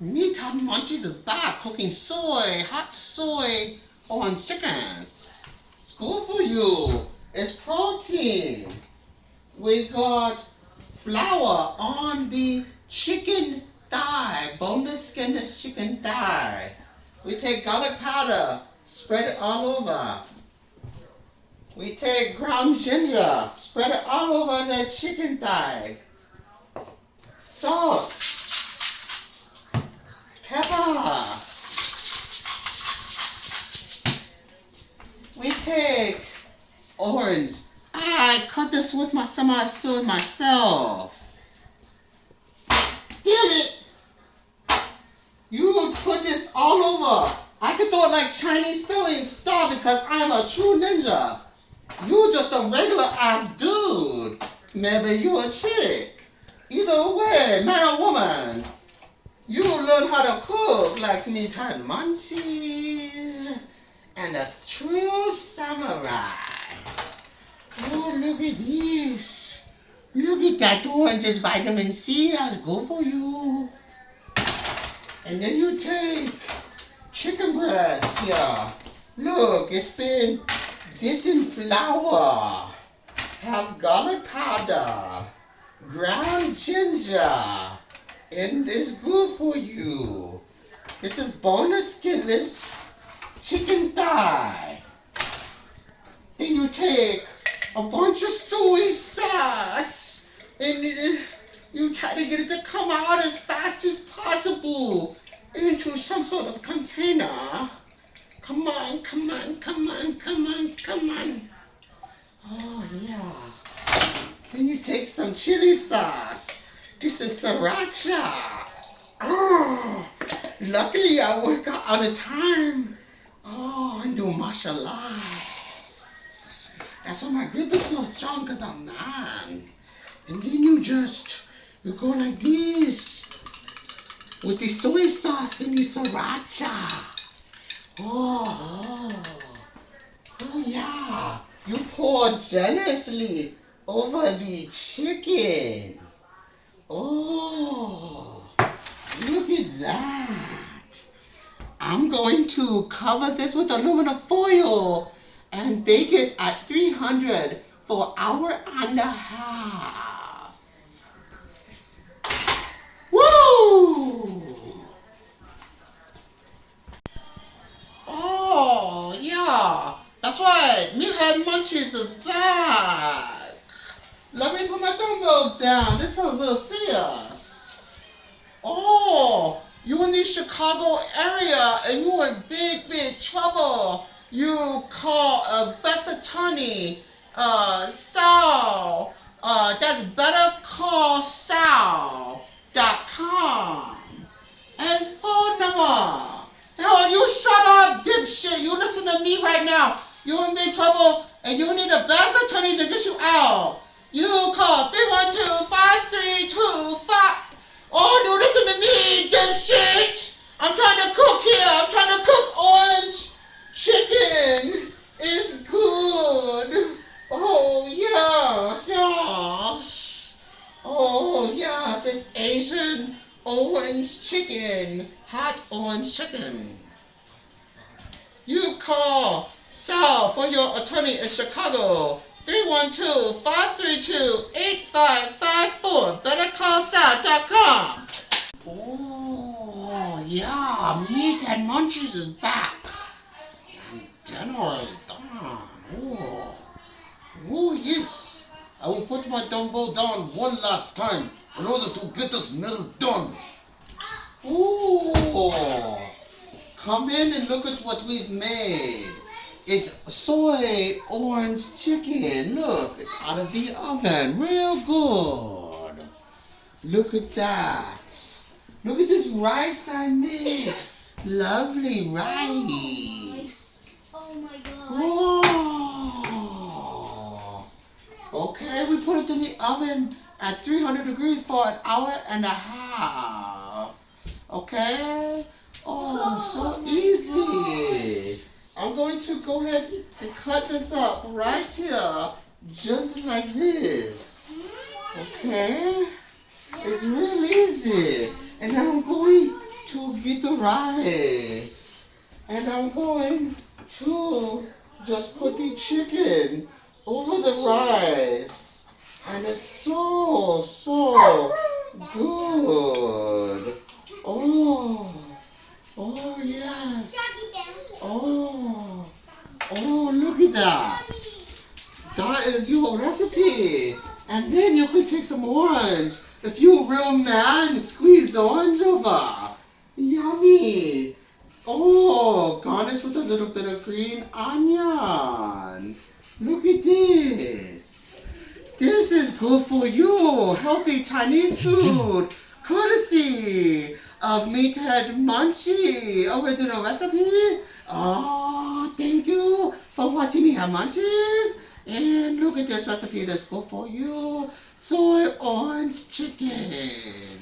Meathead Munchies is back cooking hot soy orange chickens. It's good for you. It's protein. We got flour on the chicken thigh, boneless skinless chicken thigh. We take garlic powder, spread it all over. We take ground ginger, spread it all over the chicken thigh. Salt, pepper. We take orange. I cut this with my semi-sword myself. Damn it! You put this all over. I could throw it like Chinese spelling star because I'm a true ninja. You just a regular ass dude. Maybe you a chick. Either way, man or woman, you learn how to cook like Meathead Munchies and a true samurai. Oh, look at this. Look at that orange, it's vitamin C, that's good for you. And then you take chicken breast here. Look, it's been dipped in flour. Have garlic powder, ground ginger, and it's good for you. This is boneless, skinless chicken thigh. Then you take a bunch of soy sauce and you try to get it to come out as fast as possible into some sort of container. Come on, come on, come on, come on, come on. Oh yeah. Then you take some chili sauce. This is sriracha. Oh, luckily I work out all the time. Oh, I do martial arts. That's why my grip is so strong, because I'm man. And then you go like this with the soy sauce and the sriracha. Oh yeah. You pour generously over the chicken. Oh, look at that. I'm going to cover this with aluminum foil and bake it at 300 for an hour and a half. Woo! Oh, yeah. That's right. Meahead Munchies is back. Let me put my dumbbells down. This is real serious. Oh, you in the Chicago area and you in big, big trouble. You call a best attorney, Sal. That's bettercallsal.com. And his phone number. Hell, you shut up, dipshit. You listen to me right now. You're in big trouble and you need a best attorney to get you out. You call 312-532-5. Oh, you listen to me, dipshit. I'm trying to cook here. I'm trying to cook orange chicken. It's good. Oh, yes, yes. Oh, yes, it's Asian orange chicken. Hot orange chicken. You call Sal for your attorney in Chicago. 312-532-8554. bettercallsal.com. Oh, yeah. Meathead Munchies is back. And dinner is done. Oh, yes. I will put my dumbbell down one last time in order to get this meal done. Oh, come in and look at what we've made. It's soy orange chicken. Look, it's out of the oven. Real good. Look at that. Look at this rice I made. Lovely rice. Oh my God. Oh. Okay, we put it in the oven at 300 degrees for an hour and a half. Okay? Oh, so easy. I'm going to go ahead and cut this up right here, just like this. Okay? It's real easy. And now I'm going to to get the rice. And I'm going to just put the chicken over the rice. And it's so good. Oh yes. Oh, look at that. That is your recipe. And then you can take some orange. If you're a real man, squeeze the orange over. Yummy. Oh, garnish with a little bit of green onion. Look at this. This is good for you. Healthy Chinese food. Courtesy of Meathead Munchies original recipe. Oh, thank you for watching Meahead Munchies. And look at this recipe that's good for you. Soy orange chicken.